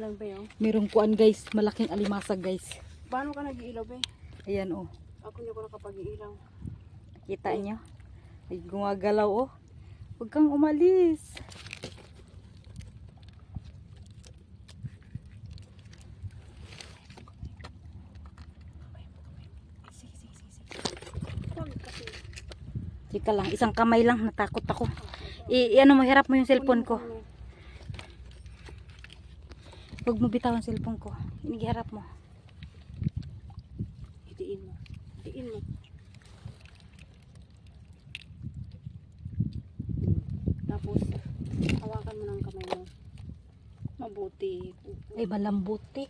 lang ba yun? Merong kuan guys, malaking alimasag guys. Paano ka nag-iilaw ba? Ayan oh. Ako hindi ko nakapag-iilaw. Kita nyo? Ay gumagalaw oh. Huwag kang umalis. Sige lang, isang kamay lang, natakot ako. Ano mo, hirap mo yung cellphone ko. Huwag mo bitawan cellphone ko. Inigiharap mo. Itiin mo. Itiin mo. Tapos, hawakan mo ng kamay mo. Mabuti. Ay, malambuti.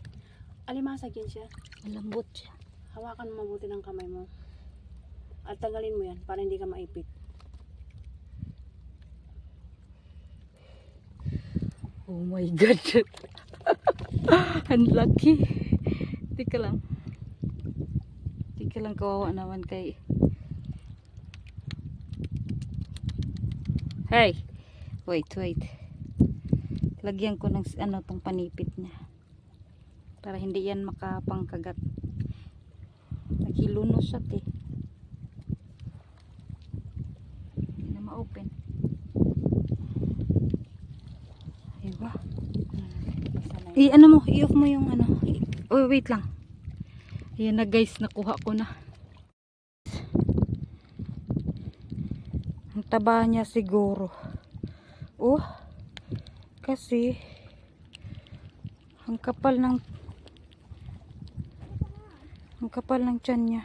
Alimasag yan siya. Malambot siya. Hawakan mo mabuti ng kamay mo. At tanggalin mo yan para hindi ka maipit. Oh my God. Unlucky. Tika lang. Tika lang, kawawa naman kay. Hey. Wait. Lagyan ko ng ano tong panipit niya. Para hindi yan makapangkagat. Nagilunos siya eh. Hindi na ma-open. Aywa. Ano mo, i-off mo yung ano. Oh, wait lang. Ayan na guys, nakuha ko na. Ang taba niya siguro. Oh, kasi ang kapal ng tiyan niya.